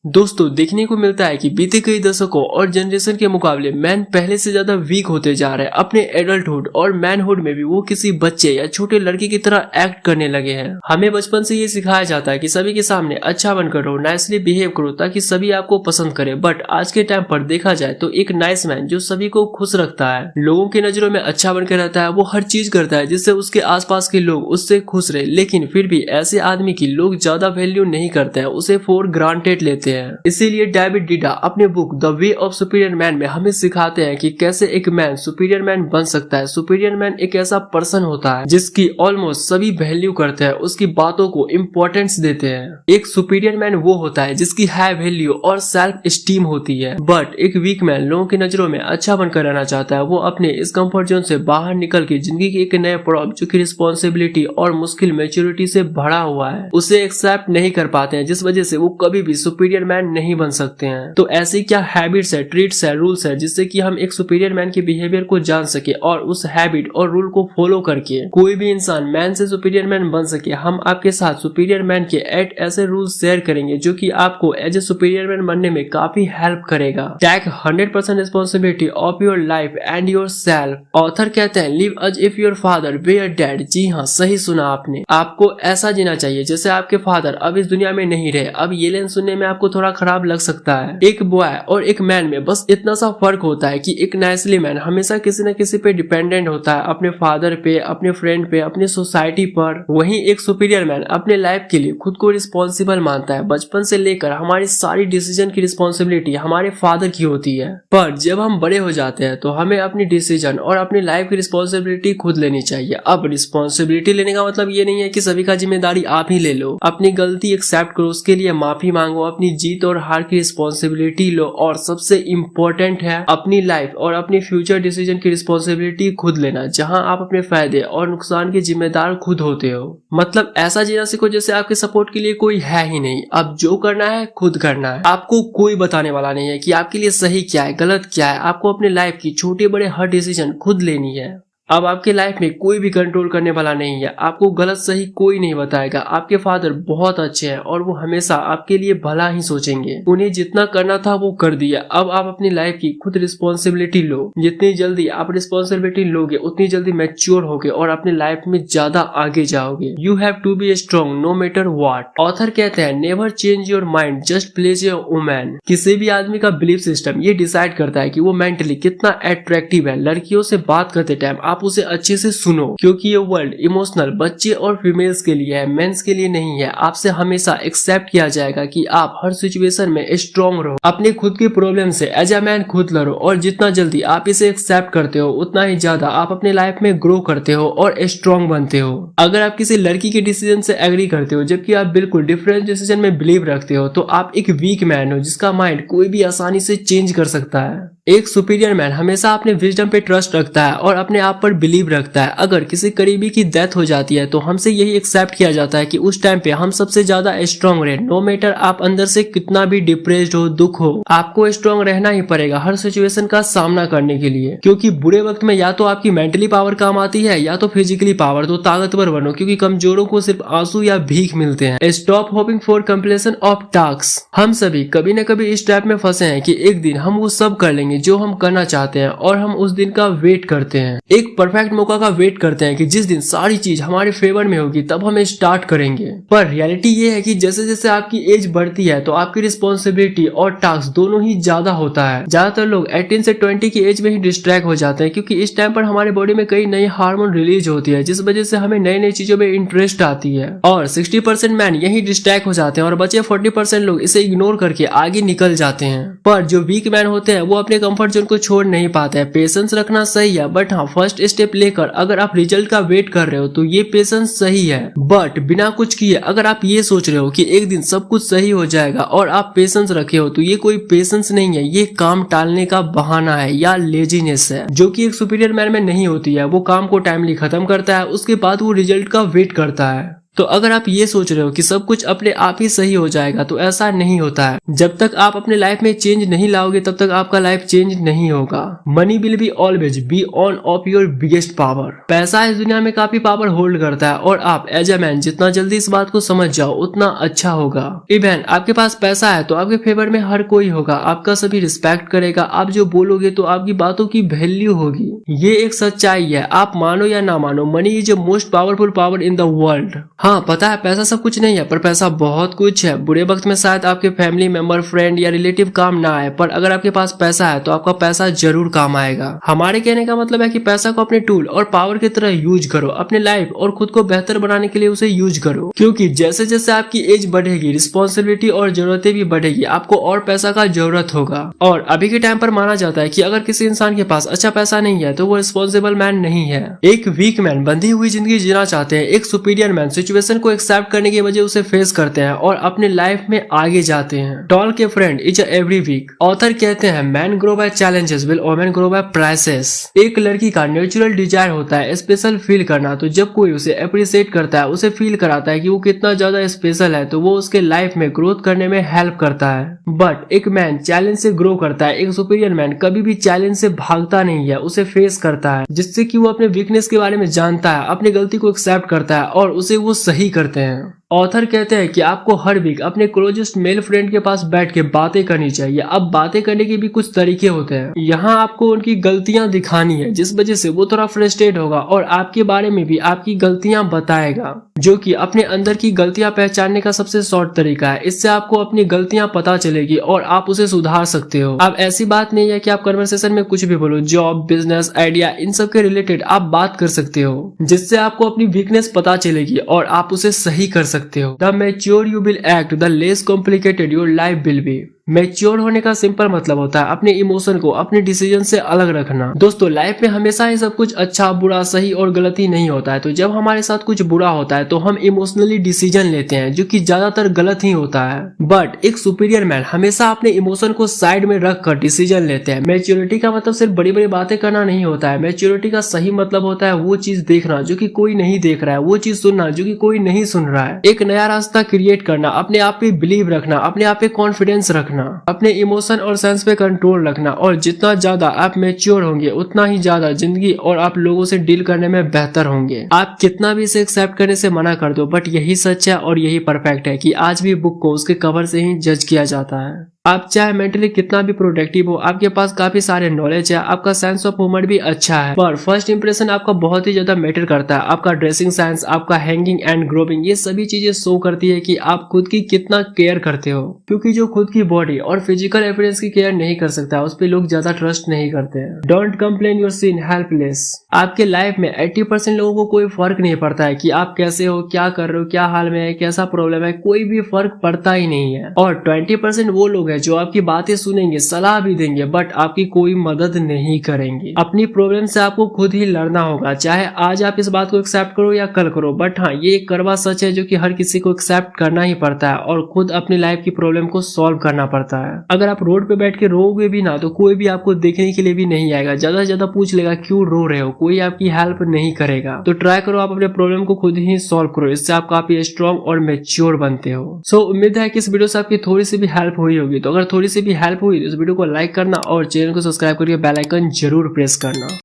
दोस्तों देखने को मिलता है कि बीते कई दशकों और जनरेशन के मुकाबले मैन पहले से ज्यादा वीक होते जा रहे हैं। अपने एडल्टहुड और मैनहुड में भी वो किसी बच्चे या छोटे लड़के की तरह एक्ट करने लगे हैं। हमें बचपन से ये सिखाया जाता है कि सभी के सामने अच्छा बनकर रहो, नाइसली बिहेव करो ताकि सभी आपको पसंद करे। बट आज के टाइम पर देखा जाए तो एक नाइस मैन जो सभी को खुश रखता है, लोगों की नजरों में अच्छा बनकर रहता है, वो हर चीज करता है जिससे उसके आसपास के लोग उससे खुश रहे। लेकिन फिर भी ऐसे आदमी की लोग ज्यादा वैल्यू नहीं करते हैं, उसे फॉर ग्रांटेड लेते हैं। इसीलिए डेविड डिडा अपने book the way of superior man में हमें सिखाते हैं कि कैसे एक मैन सुपीरियर मैन बन सकता है। सुपीरियर मैन एक ऐसा पर्सन होता है जिसकी ऑलमोस्ट सभी वैल्यू करते हैं, उसकी बातों को इम्पोर्टेंस देते हैं। एक सुपीरियर मैन वो होता है जिसकी हाई वैल्यू और सेल्फ स्टीम होती है। बट एक वीक मैन लोगों की नजरों में अच्छा बनकर रहना चाहता है। वो अपने इस कंफर्ट जोन से बाहर निकल के जिंदगी के एक नए प्रॉब्लम जो की रिस्पॉन्सिबिलिटी और मुश्किल मैच्योरिटी से भरा हुआ है उसे एक्सेप्ट नहीं कर पाते हैं, जिस वजह से वो कभी भी सुपीरियर मैन नहीं बन सकते हैं। तो ऐसी क्या हैबिट्स है, ट्रीट्स है, रूल्स है जिससे कि हम एक सुपीरियर मैन के बिहेवियर को जान सके और उस हैबिट और रूल को फॉलो करके कोई भी इंसान मैन से सुपीरियर मैन बन सके। हम आपके साथ सुपीरियर मैन के 8 ऐसे रूल्स शेयर करेंगे जो कि आपको एज ए सुपीरियर मैन बनने में काफी हेल्प करेगा। Take 100% responsibility of your life and yourself. Author कहते हैं live as if your father were dead. जी हाँ, सही सुना आपने। आपको ऐसा जीना चाहिए जैसे आपके फादर अब इस दुनिया में नहीं रहे। अब ये लाइन सुनने में आपको थोड़ा खराब लग सकता है। एक बॉय और एक मैन में बस इतना सा फर्क होता है कि एक नाइसली मैन हमेशा किसी न किसी पे डिपेंडेंट होता है, अपने फादर पे, अपने फ्रेंड पे, अपनी सोसाइटी पर। वहीं एक सुपीरियर मैन अपने लाइफ के लिए खुद को रिस्पॉन्सिबल मानता है। बचपन से लेकर हमारी सारी डिसीजन की रिस्पॉन्सिबिलिटी हमारे फादर की होती है। पर जब हम बड़े हो जाते हैं तो हमें अपनी डिसीजन और अपनी लाइफ की रिस्पॉन्सिबिलिटी खुद लेनी चाहिए। अब रिस्पॉन्सिबिलिटी लेने का मतलब ये नहीं है कि सभी का जिम्मेदारी आप ही ले लो। अपनी गलती एक्सेप्ट करो, उसके लिए माफी मांगो, अपनी जीत और हार की रिस्पॉन्सिबिलिटी लो और सबसे इम्पोर्टेंट है अपनी लाइफ और अपनी फ्यूचर डिसीजन की रिस्पॉन्सिबिलिटी खुद लेना, जहां आप अपने फायदे और नुकसान के जिम्मेदार खुद होते हो। मतलब ऐसा जीना सीखो जैसे आपके सपोर्ट के लिए कोई है ही नहीं। अब जो करना है खुद करना है। आपको कोई बताने वाला नहीं है कि आपके लिए सही क्या है, गलत क्या है। आपको अपने लाइफ की छोटे बड़े हर डिसीजन खुद लेनी है। अब आपके लाइफ में कोई भी कंट्रोल करने वाला नहीं है। आपको गलत सही कोई नहीं बताएगा। आपके फादर बहुत अच्छे हैं और वो हमेशा आपके लिए भला ही सोचेंगे। उन्हें जितना करना था वो कर दिया। अब आप अपनी लाइफ की खुद रिस्पॉन्सिबिलिटी लो। जितनी जल्दी आप रिस्पॉन्सिबिलिटी लोगे उतनी जल्दी मैच्योर होगे और अपनी लाइफ में ज्यादा आगे जाओगे। You have to be strong no matter what. Author कहते हैं never change your mind just please your woman. किसी भी आदमी का बिलीफ सिस्टम ये डिसाइड करता है कि वो मेंटली कितना अट्रैक्टिव है। लड़कियों से बात करते टाइम आप उसे अच्छे से सुनो, क्योंकि ये वर्ल्ड इमोशनल बच्चे और फीमेल्स के लिए है, मेंस के लिए नहीं है। आपसे हमेशा एक्सेप्ट किया जाएगा कि आप हर सिचुएशन में स्ट्रॉन्ग रहो। अपने खुद की प्रॉब्लम से एज अ मैन खुद लड़ो और जितना जल्दी आप इसे एक्सेप्ट करते हो उतना ही ज्यादा आप अपने लाइफ में ग्रो करते हो और स्ट्रॉन्ग बनते हो। अगर आप किसी लड़की के डिसीजन से एग्री करते हो जबकि आप बिल्कुल डिफरेंट डिसीजन में बिलीव रखते हो तो आप एक वीक मैन हो जिसका माइंड कोई भी आसानी से चेंज कर सकता है। एक सुपीरियर मैन हमेशा अपने विजडम पे ट्रस्ट रखता है और अपने आप पर बिलीव रखता है। अगर किसी करीबी की डेथ हो जाती है तो हमसे यही एक्सेप्ट किया जाता है कि उस टाइम पे हम सबसे ज्यादा स्ट्रांग रहे। नो मैटर आप अंदर से कितना भी डिप्रेस्ड हो, दुख हो, आपको स्ट्रांग रहना ही पड़ेगा हर सिचुएशन का सामना करने के लिए। क्योंकि बुरे वक्त में या तो आपकी मेंटली पावर काम आती है या तो फिजिकली पावर। तो ताकतवर बनो क्योंकि कमजोरों को सिर्फ आंसू या भीख मिलते हैं। Stop hoping for completion of task. हम सभी कभी न कभी इस टाइप में फंसे हैं कि एक दिन हम वो सब कर लेंगे जो हम करना चाहते हैं और हम उस दिन का वेट करते हैं, एक परफेक्ट मौका का वेट करते हैं कि जिस दिन सारी चीज हमारे फेवर में होगी तब हम स्टार्ट करेंगे। पर रियलिटी ये है कि जैसे जैसे आपकी एज बढ़ती है तो आपकी रिस्पॉन्सिबिलिटी और टास्क दोनों ही ज्यादा होता है। ज्यादातर लोग 18 से 20 की एज में ही डिस्ट्रैक्ट हो जाते हैं क्योंकि इस टाइम पर हमारे बॉडी में कई नई हार्मोन रिलीज होती है जिस वजह से हमें नई नई चीजों में इंटरेस्ट आती है। और 60% मैन यही डिस्ट्रैक्ट हो जाते हैं और बचे 40% लोग इसे इग्नोर करके आगे निकल जाते हैं। पर जो वीक मैन होते हैं वो अपने कंफर्ट जोन को छोड़ नहीं पाते हैं। पेशेंस रखना सही है बट हाँ फर्स्ट स्टेप लेकर अगर आप रिजल्ट का वेट कर रहे हो तो ये पेशेंस सही है। बट बिना कुछ किए अगर आप ये सोच रहे हो कि एक दिन सब कुछ सही हो जाएगा और आप पेशेंस रखे हो तो ये कोई पेशेंस नहीं है, ये काम टालने का बहाना है या लेजीनेस है जो कि एक सुपीरियर मैन में नहीं होती है। वो काम को टाइमली खत्म करता है, उसके बाद वो रिजल्ट का वेट करता है। तो अगर आप ये सोच रहे हो कि सब कुछ अपने आप ही सही हो जाएगा, तो ऐसा नहीं होता है। जब तक आप अपने लाइफ में चेंज नहीं लाओगे तब तक आपका लाइफ चेंज नहीं होगा। Money will be always be on off your biggest power. पैसा इस दुनिया में काफी पावर होल्ड करता है और आप एज ए मैन जितना जल्दी इस बात को समझ जाओ उतना अच्छा होगा। इवन आपके पास पैसा है तो आपके फेवर में हर कोई होगा, आपका सभी रिस्पेक्ट करेगा, आप जो बोलोगे तो आपकी बातों की वैल्यू होगी। ये एक सच्चाई है, आप मानो या ना मानो, money is the most powerful power in the world. हाँ पता है पैसा सब कुछ नहीं है, पर पैसा बहुत कुछ है। बुरे वक्त में शायद आपके फैमिली मेंबर, फ्रेंड या रिलेटिव काम ना आए, पर अगर आपके पास पैसा है तो आपका पैसा जरूर काम आएगा। हमारे कहने का मतलब है कि पैसा को अपने टूल और पावर की तरह यूज करो, अपने लाइफ और खुद को बेहतर बनाने के लिए उसे यूज करो। क्योंकि जैसे जैसे आपकी एज बढ़ेगी, रिस्पॉन्सिबिलिटी और जरूरतें भी बढ़ेगी, आपको और पैसा का जरूरत होगा। और अभी के टाइम पर माना जाता है कि अगर किसी इंसान के पास अच्छा पैसा नहीं है तो वो रिस्पॉन्सिबल मैन नहीं है। एक वीक मैन बंधी हुई जिंदगी जीना चाहते हैं, एक सुपीरियर मैन सिचुएशन को एक्सेप्ट करने की वजह उसे फेस करते हैं और अपने लाइफ में आगे जाते हैं। टॉल के friend is every week. Author कहते हैं man grow by challenges will women grow by prices. एक लड़की का नेचुरल डिजायर होता है स्पेशल फील करना, तो जब कोई उसे अप्रिशिएट करता है, उसे फील कराता है कि वो कितना ज्यादा स्पेशल है, तो वो उसके लाइफ में ग्रोथ करने में हेल्प करता है। बट एक मैन चैलेंज से ग्रो करता है, एक सुपीरियर मैन कभी भी चैलेंज से भागता नहीं है, उसे फेस करता है, जिससे कि वो अपने वीकनेस के बारे में जानता है, अपनी गलती को एक्सेप्ट करता है और उसे वो सही करते हैं। ऑथर कहते हैं कि आपको हर वीक अपने क्लोजेस्ट मेल फ्रेंड के पास बैठ के बातें करनी चाहिए। अब बातें करने के भी कुछ तरीके होते हैं। यहाँ आपको उनकी गलतियां दिखानी है, जिस वजह से वो थोड़ा फ्रस्ट्रेट होगा और आपके बारे में भी आपकी गलतियां बताएगा, जो कि अपने अंदर की गलतियां पहचानने का सबसे शॉर्ट तरीका है। इससे आपको अपनी गलतियां पता चलेगी और आप उसे सुधार सकते हो। अब ऐसी बात नहीं है कि आप कन्वर्सेशन में कुछ भी बोलो, जॉब, बिजनेस, आइडिया, इन सब के रिलेटेड आप बात कर सकते हो, जिससे आपको अपनी वीकनेस पता चलेगी और आप उसे सही कर सकते हो। The mature you will act, the less complicated your life will be. Mature होने का सिंपल मतलब होता है अपने इमोशन को अपने डिसीजन से अलग रखना। दोस्तों लाइफ में हमेशा ही सब कुछ अच्छा, बुरा, सही और गलत ही नहीं होता है। तो जब हमारे साथ कुछ बुरा होता है तो हम इमोशनली डिसीजन लेते हैं, जो कि ज्यादातर गलत ही होता है। बट एक सुपीरियर मैन हमेशा अपने इमोशन को साइड में रख कर डिसीजन लेते हैं। मैच्योरिटी का मतलब सिर्फ बड़ी बड़ी बातें करना नहीं होता है। मैच्योरिटी का सही मतलब होता है वो चीज देखना जो कि कोई नहीं देख रहा है, वो चीज सुनना जो कि कोई नहीं सुन रहा है, एक नया रास्ता क्रिएट करना, अपने आप पे बिलीव रखना, अपने आप पे कॉन्फिडेंस रखना, अपने इमोशन और सेंस पे कंट्रोल रखना। और जितना ज्यादा आप मैच्योर होंगे उतना ही ज्यादा जिंदगी और आप लोगों से डील करने में बेहतर होंगे। आप कितना भी इसे एक्सेप्ट करने से मना कर दो, बट यही सच है और यही परफेक्ट है कि आज भी बुक को उसके कवर से ही जज किया जाता है। आप चाहे मेंटली कितना भी प्रोडक्टिव हो, आपके पास काफी सारे नॉलेज है, आपका सेंस ऑफ ह्यूमर भी अच्छा है, पर फर्स्ट इंप्रेशन आपका बहुत ही ज्यादा मैटर करता है। आपका ड्रेसिंग सेंस, आपका हैंगिंग एंड ग्रोविंग, ये सभी चीजें शो करती है कि आप खुद की कितना केयर करते हो। क्योंकि जो खुद की बॉडी और फिजिकल अपीयरेंस की केयर नहीं कर सकता, उस पर लोग ज्यादा ट्रस्ट नहीं करते हैं। Don't complain your seen helpless. आपके लाइफ में 80% लोगों को कोई फर्क नहीं पड़ता है कि आप कैसे हो, क्या कर रहे हो, क्या हाल में है, कैसा प्रॉब्लम है, कोई भी फर्क पड़ता ही नहीं है। और 20% वो लोग हैं जो आपकी बातें सुनेंगे, सलाह भी देंगे, बट आपकी कोई मदद नहीं करेंगे। अपनी प्रॉब्लम से आपको खुद ही लड़ना होगा, चाहे आज आप इस बात को एक्सेप्ट करो या कल करो। बट हाँ, ये एक कड़वा सच है जो कि हर किसी को एक्सेप्ट करना ही पड़ता है और खुद अपनी लाइफ की प्रॉब्लम को सॉल्व करना पड़ता है। अगर आप रोड पे बैठ के रोओगे भी ना तो कोई भी आपको देखने के लिए भी नहीं आएगा, ज्यादा से ज्यादा पूछ लेगा क्यों रो रहे हो, कोई आपकी हेल्प नहीं करेगा। तो ट्राई करो आप अपने प्रॉब्लम को खुद ही सॉल्व करो, इससे आप काफी स्ट्रॉन्ग और मैच्योर बनते हो। सो उम्मीद है कि इस वीडियो से आपकी थोड़ी सी भी हेल्प हुई होगी। तो अगर थोड़ी सी भी हेल्प हुई तो इस वीडियो को लाइक करना और चैनल को सब्सक्राइब करके बेल आइकन जरूर प्रेस करना।